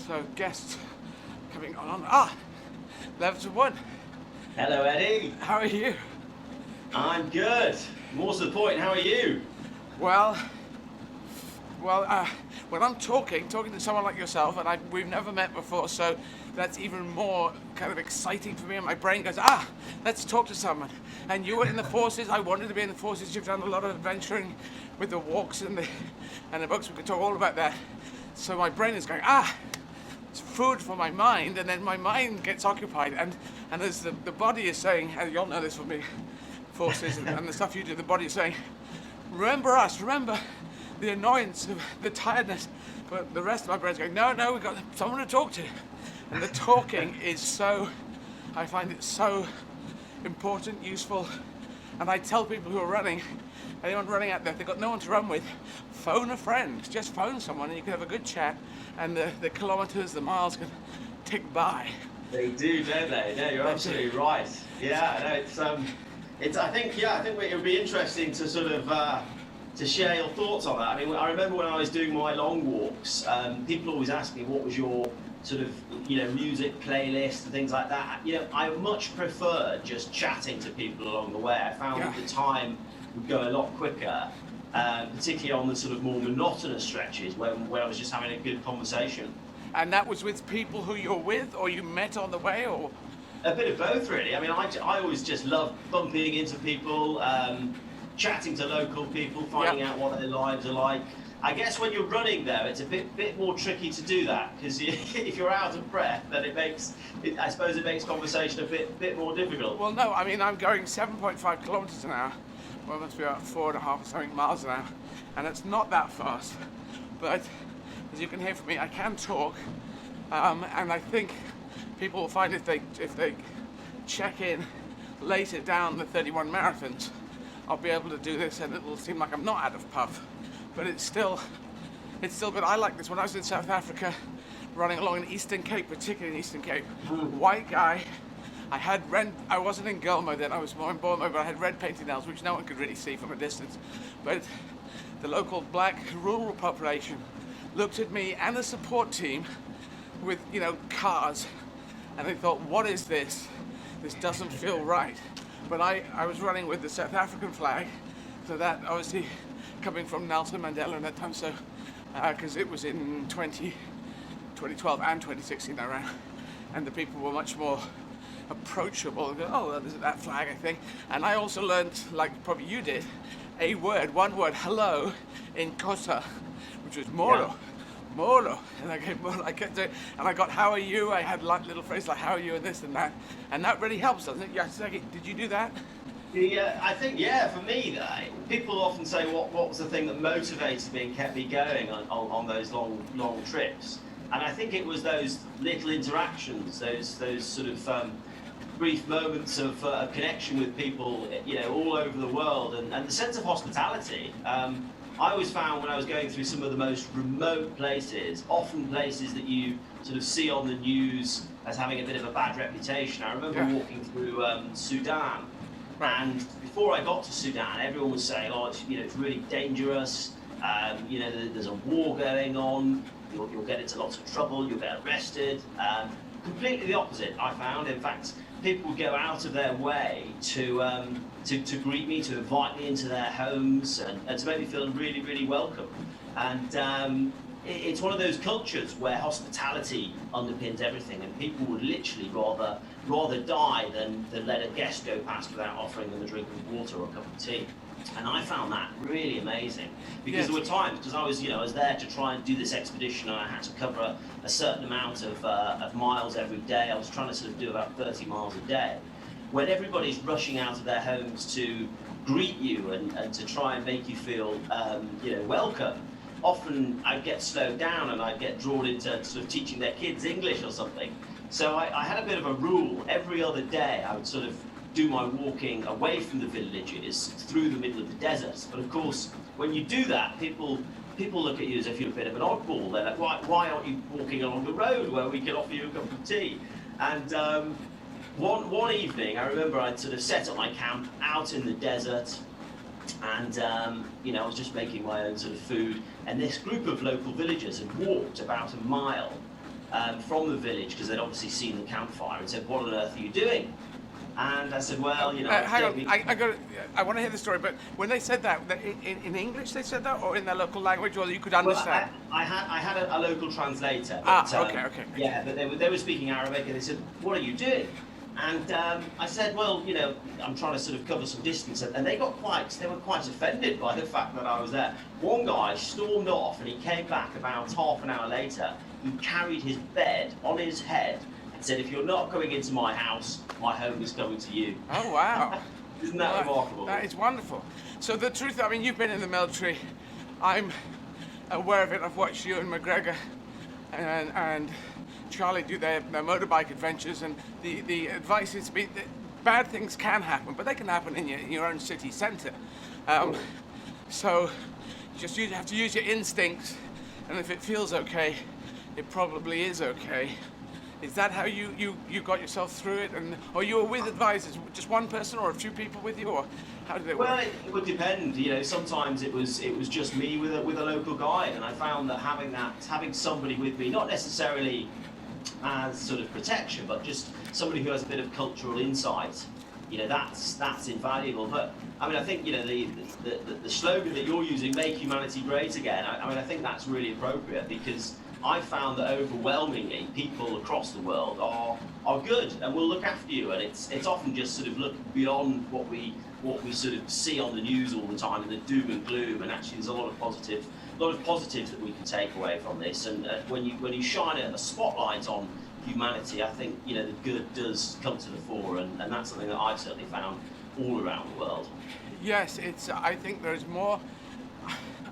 So guests coming on. Levison Wood. Hello, Eddie. How are you? I'm good. More to the point, how are you? Well, when I'm talking to someone like yourself, and we've never met before, so that's even more kind of exciting for me, and my brain goes, let's talk to someone. And you were in the forces. I wanted to be in the forces. You've done a lot of adventuring with the walks and the books. We could talk all about that. So my brain is going, it's food for my mind, and then my mind gets occupied, and as the body is saying, and you'll know this from me, forces and the stuff you do, the body is saying, remember us, remember the annoyance, the tiredness. But the rest of my brain's going, no, we've got someone to talk to. And the talking is so, I find it so important, useful. And I tell people who are running, anyone running out there, if they've got no one to run with, phone a friend. Just phone someone and you can have a good chat, and the kilometers, the miles can tick by. They do, don't they? No, you're absolutely right. Yeah, no, I think it would be interesting to sort of to share your thoughts on that. I mean, I remember when I was doing my long walks, people always ask me what was your sort of, music playlist and things like that. I much prefer just chatting to people along the way. I found that the time would go a lot quicker, particularly on the sort of more monotonous stretches where I was just having a good conversation. And that was with people who you're with, or you met on the way, or? A bit of both, really. I mean, I always just love bumping into people, chatting to local people, finding out what their lives are like. I guess when you're running though, it's a bit more tricky to do that, because if you're out of breath, then I suppose it makes conversation a bit more difficult. Well, no, I mean, I'm going 7.5 kilometers an hour. Well, it must be about 4.5 or something miles an hour, and it's not that fast. But as you can hear from me, I can talk, and I think people will find if they check in later down the 31 marathons, I'll be able to do this, and it'll seem like I'm not out of puff. But it's still, but I like this. When I was in South Africa, running along in Eastern Cape, particularly in Eastern Cape, white guy, I wasn't in girl mode then, I was more in boy mode, but I had red painted nails, which no one could really see from a distance. But the local black rural population looked at me and the support team with, cars, and they thought, what is this? This doesn't feel right. But I was running with the South African flag, so that obviously coming from Nelson Mandela at that time, so because it was in 2012 and 2016 I ran, and the people were much more approachable. Go, oh, there's that flag, I think. And I also learned, like probably you did, one word, hello, in Xhosa, which was moro. Yeah. Moro, and I kept doing, and I got how are you? I had like little phrases like how are you and this and that really helps, doesn't it? Yeah, did you do that? Yeah, I think for me, people often say what was the thing that motivated me and kept me going on those long trips, and I think it was those little interactions, those sort of brief moments of connection with people, all over the world, and the sense of hospitality. I always found when I was going through some of the most remote places, often places that you sort of see on the news as having a bit of a bad reputation. I remember walking through Sudan, and before I got to Sudan, everyone was saying, it's really dangerous, there's a war going on, you'll get into lots of trouble, you'll get arrested. Completely the opposite, I found. In fact, people would go out of their way to greet me, to invite me into their homes, and to make me feel really, really welcome. And it's one of those cultures where hospitality underpins everything, and people would literally rather die than let a guest go past without offering them a drink of water or a cup of tea. And I found that really amazing, because there were times, because I was there to try and do this expedition, and I had to cover a certain amount of miles every day. I was trying to sort of do about 30 miles a day, when everybody's rushing out of their homes to greet you and to try and make you feel welcome. Often I'd get slowed down and I'd get drawn into sort of teaching their kids English or something. So I had a bit of a rule. Every other day I would sort of do my walking away from the villages through the middle of the desert. But of course, when you do that, people look at you as if you're a bit of an oddball. They're like, why aren't you walking along the road where we can offer you a cup of tea? And one evening, I remember I'd sort of set up my camp out in the desert, and I was just making my own sort of food, and this group of local villagers had walked about a mile from the village, because they'd obviously seen the campfire, and said, "What on earth are you doing?" And I said, "Well, you know." Hang on, I want to hear the story. But when they said that, in English they said that, or in their local language, or you could understand? Well, I had a local translator. Okay. Yeah, but they were speaking Arabic, and they said, "What are you doing?" And I said, "Well, you know, I'm trying to sort of cover some distance," and they were quite offended by the fact that I was there. One guy stormed off, and he came back about half an hour later. He carried his bed on his head and said, "If you're not coming into my house, my home is coming to you." Oh, wow. Isn't that remarkable? That is wonderful. So the truth, I mean, you've been in the military. I'm aware of it. I've watched you and McGregor and Charlie do their motorbike adventures, and the advice is that bad things can happen, but they can happen in your own city centre. So you have to use your instincts, and if it feels okay, it probably is okay. Is that how you got yourself through it, or you were with advisors, just one person or a few people with you, or how did it work? Well, it would depend. You know, sometimes it was just me with a local guide, and I found that having somebody with me, not necessarily as sort of protection, but just somebody who has a bit of cultural insight, you know, that's invaluable. But I mean, I think, you know, the slogan that you're using, "Make humanity great again," I mean, I think that's really appropriate, because I found that overwhelmingly people across the world are good and will look after you, and it's often just sort of look beyond what we sort of see on the news all the time, and the doom and gloom, and actually there's a lot of positives that we can take away from this. And when you shine a spotlight on humanity, I think, you know, the good does come to the fore, and that's something that I've certainly found all around the world. Yes, I think there's more.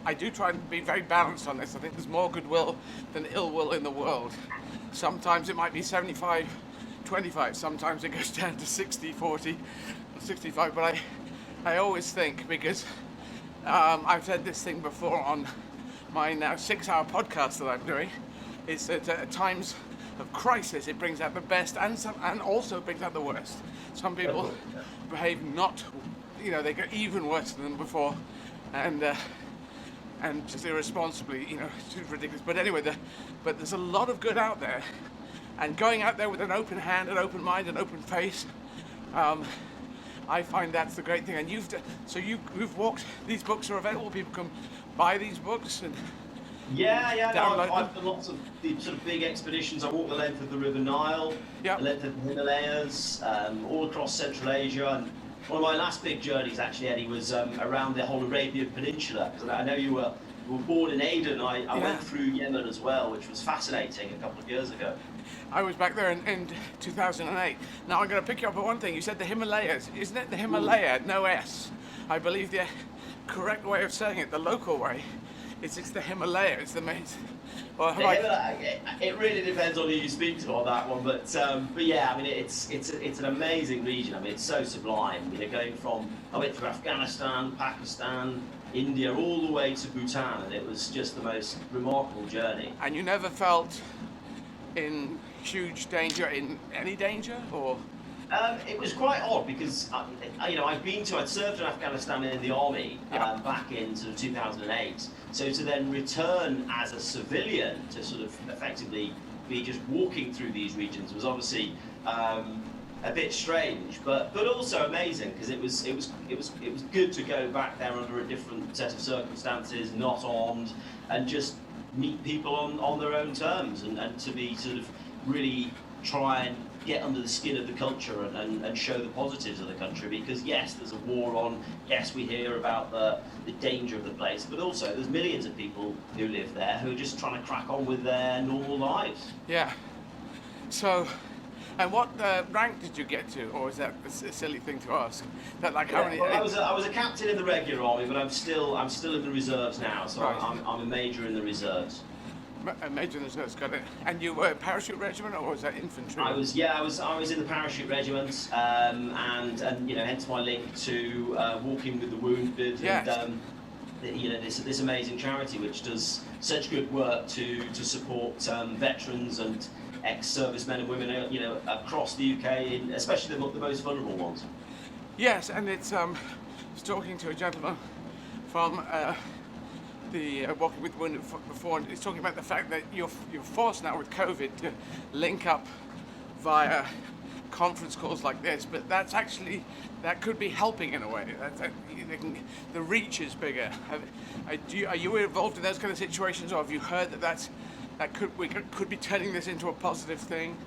I do try and be very balanced on this. I think there's more goodwill than ill will in the world. Sometimes it might be 75-25, sometimes it goes down to 60-40, 65, but I always think, because I've said this thing before on my now 6-hour podcast that I'm doing, is that at times of crisis it brings out the best and also brings out the worst. Some people behave not, you know, they get even worse than before, and just irresponsibly, you know, it's too ridiculous. But anyway, but there's a lot of good out there, and going out there with an open hand, an open mind, an open face, I find that's the great thing. And you've walked. These books are available. People can buy these books and Yeah. No, download I've done lots of the sort of big expeditions. I walked the length of the River Nile, Yeah. the length of the Himalayas, all across Central Asia. And one of my last big journeys, actually, Eddie, was around the whole Arabian Peninsula. Because I know you were born in Aden. I went through Yemen as well, which was fascinating a couple of years ago. I was back there in 2008. Now I'm going to pick you up on one thing. You said the Himalayas. Isn't it the Himalaya? No S. I believe the correct way of saying it, the local way, is it's the Himalaya. It's the main. Well, it really depends on who you speak to on that one, but yeah, I mean, it's an amazing region. I mean, it's so sublime. You know, I went through Afghanistan, Pakistan, India, all the way to Bhutan, and it was just the most remarkable journey. And you never felt in huge danger, in any danger, or? It was quite odd because, you know, I'd served in Afghanistan in the army back in sort of 2008. So to then return as a civilian to sort of effectively be just walking through these regions was obviously a bit strange, but also amazing, because it was good to go back there under a different set of circumstances, not armed, and just meet people on their own terms, and to be sort of really try and get under the skin of the culture and show the positives of the country. Because yes, there's a war on, yes, we hear about the danger of the place, but also there's millions of people who live there who are just trying to crack on with their normal lives. Yeah. So, and what rank did you get to, or is that a silly thing to ask? That like how many? Well, I was a captain in the regular army, but I'm still in the reserves now, so Right. I'm a major in the reserves. A major in the reserves, got it. And you were a parachute regiment, or was that infantry? I was in the parachute regiment, and you know, hence my link to Walking with the Wounded, Yes. and you know, this amazing charity which does such good work to support veterans and ex-servicemen and women, you know, across the UK, especially the most vulnerable ones. Yes, and it's I was talking to a gentleman from the Walking with the Wounded before, and it's talking about the fact that you're forced now with COVID to link up via conference calls like this, but that could be helping in a way. The reach is bigger. Are you involved in those kind of situations, or have you heard that we could be turning this into a positive thing?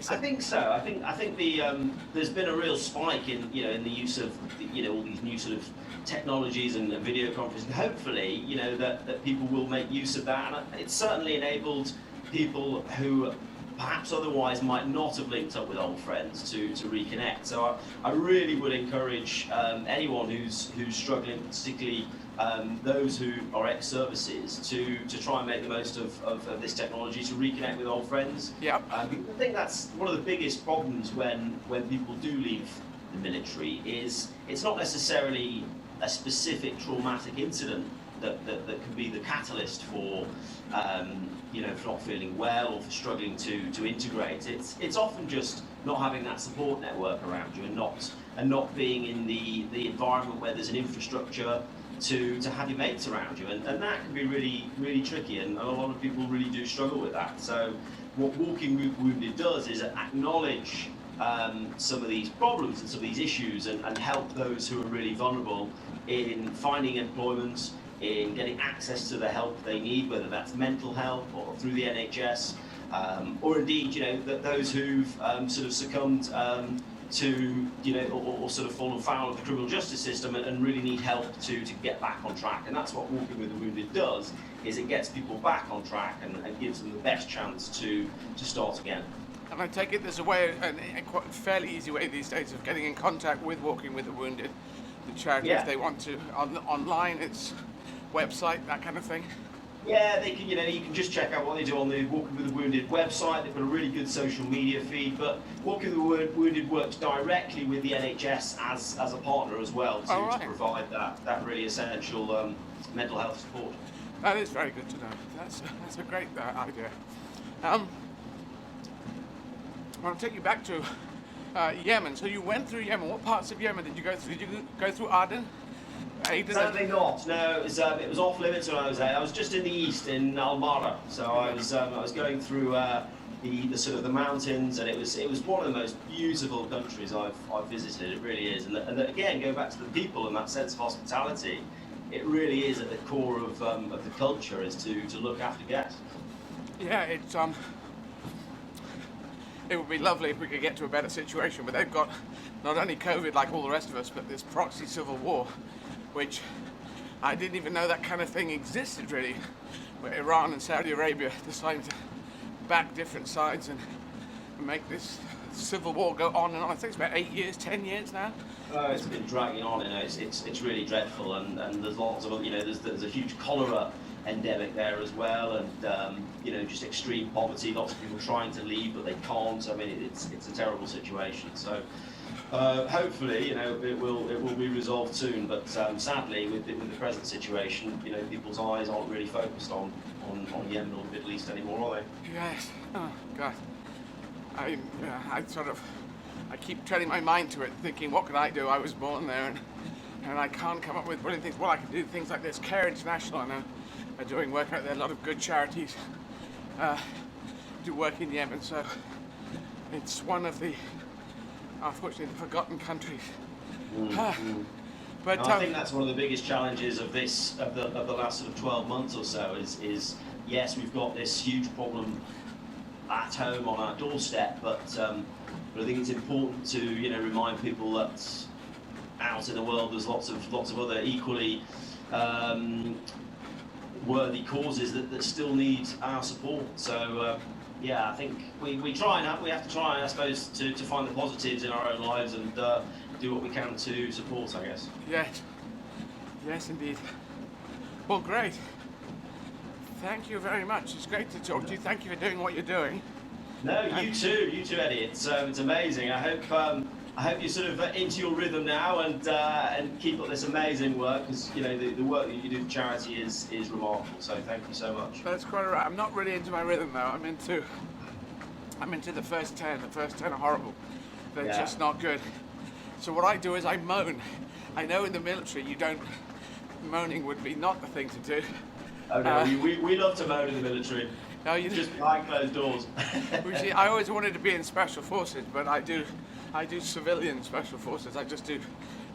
I think so. I think there's been a real spike in the use of all these new sort of technologies and video conferencing. Hopefully, that people will make use of that, and it's certainly enabled people who perhaps otherwise might not have linked up with old friends to reconnect. So I really would encourage anyone who's struggling, particularly those who are ex-services, to try and make the most of this technology to reconnect with old friends. Yep. I think that's one of the biggest problems when people do leave the military is it's not necessarily a specific traumatic incident that can be the catalyst for for not feeling well or for struggling to integrate. It's often just not having that support network around you and not being in the environment where there's an infrastructure to have your mates around you, and that can be really, really tricky, and a lot of people really do struggle with that. So what Walking with Wounded does is acknowledge some of these problems and some of these issues and help those who are really vulnerable in finding employment, in getting access to the help they need, whether that's mental help or through the NHS, or indeed, those who've sort of succumbed to, or sort of fallen foul of the criminal justice system and really need help to get back on track. And that's what Walking with the Wounded does, is it gets people back on track and gives them the best chance to start again. And I take it there's a way, a quite fairly easy way these days of getting in contact with Walking with the Wounded, the charity, if they want to, online, its website, that kind of thing. Yeah, they can. You can just check out what they do on the Walking with the Wounded website. They've got a really good social media feed. But Walking with the Wounded works directly with the NHS as a partner as well to provide that really essential mental health support. That is very good to know. That's a great idea. I want to take you back to Yemen. So you went through Yemen. What parts of Yemen did you go through? Did you go through Aden? Sadly not. No, it was off limits when I was there. I was just in the east, in Al-Mara. So I was going through the sort of the mountains, and it was one of the most beautiful countries I've visited. It really is. And again, going back to the people and that sense of hospitality, it really is at the core of the culture, is to look after guests. Yeah, it would be lovely if we could get to a better situation, but they've got not only COVID like all the rest of us, but this proxy civil war, which I didn't even know that kind of thing existed really, where Iran and Saudi Arabia decided to back different sides and make this civil war go on and on. I think it's about 8 years, 10 years now. Oh, it's been dragging on, it's really dreadful, and there's lots of, there's a huge cholera endemic there as well, and just extreme poverty, lots of people trying to leave but they can't. I mean, it's a terrible situation. So hopefully, it will be resolved soon. But sadly, with the present situation, people's eyes aren't really focused on Yemen or the Middle East anymore, are they? Yes. Oh God. I keep turning my mind to it, thinking, what can I do? I was born there, and I can't come up with brilliant things. Well, I can do things like this. Care International, I know, are doing work out there. A lot of good charities do work in Yemen, so it's one of the, unfortunately, the forgotten countries. But I think that's one of the biggest challenges of the last sort of 12 months or so is yes, we've got this huge problem at home on our doorstep, but I think it's important to remind people that out in the world there's lots of other equally worthy causes that still need our support. So yeah, I think we have to try, I suppose, to find the positives in our own lives and do what we can to support, I guess. Yes indeed. Well, great. Thank you very much. It's great to talk to you. Thank you for doing what you're doing. No, you too, Eddie. It's amazing. I hope you're sort of into your rhythm now and keep up this amazing work, because the work that you do for charity is remarkable. So thank you so much. That's quite all right. I'm not really into my rhythm though. I'm into the first 10. The first 10 are horrible. They're just not good. So what I do is I moan. I know in the military moaning would be not the thing to do, Oh no, we love to moan in the military. No, Just behind closed doors. I always wanted to be in special forces, but I do civilian special forces. I just do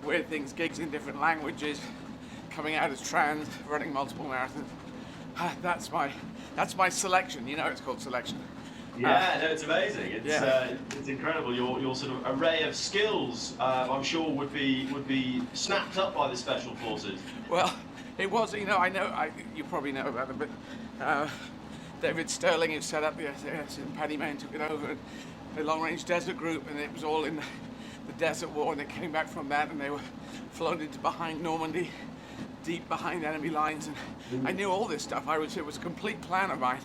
weird things, gigs in different languages, coming out as trans, running multiple marathons. That's my selection. You know, it's called selection. Yeah, no, it's amazing. It's incredible. Your sort of array of skills, I'm sure, would be snapped up by the special forces. Well, it was. You know, you probably know about it, but David Sterling, who set up the SAS, and Paddy Mayne took it over, and the Long Range Desert Group, and it was all in the Desert War, and they came back from that, and they were flown into behind Normandy, deep behind enemy lines, and I knew all this stuff. It was a complete plan of mine,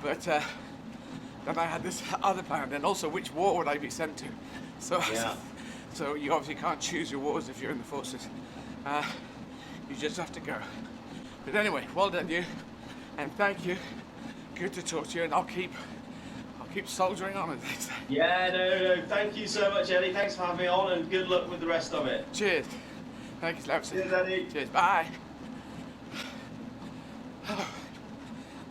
but then I had this other plan, and also which war would I be sent to? So you obviously can't choose your wars if you're in the forces. You just have to go. But anyway, well done you, and thank you. Good to talk to you, and I'll keep soldiering on, as they say. Yeah, no. Thank you so much, Eddie. Thanks for having me on, and good luck with the rest of it. Cheers. Thank you, Levison. Cheers, Eddie. Cheers. Bye.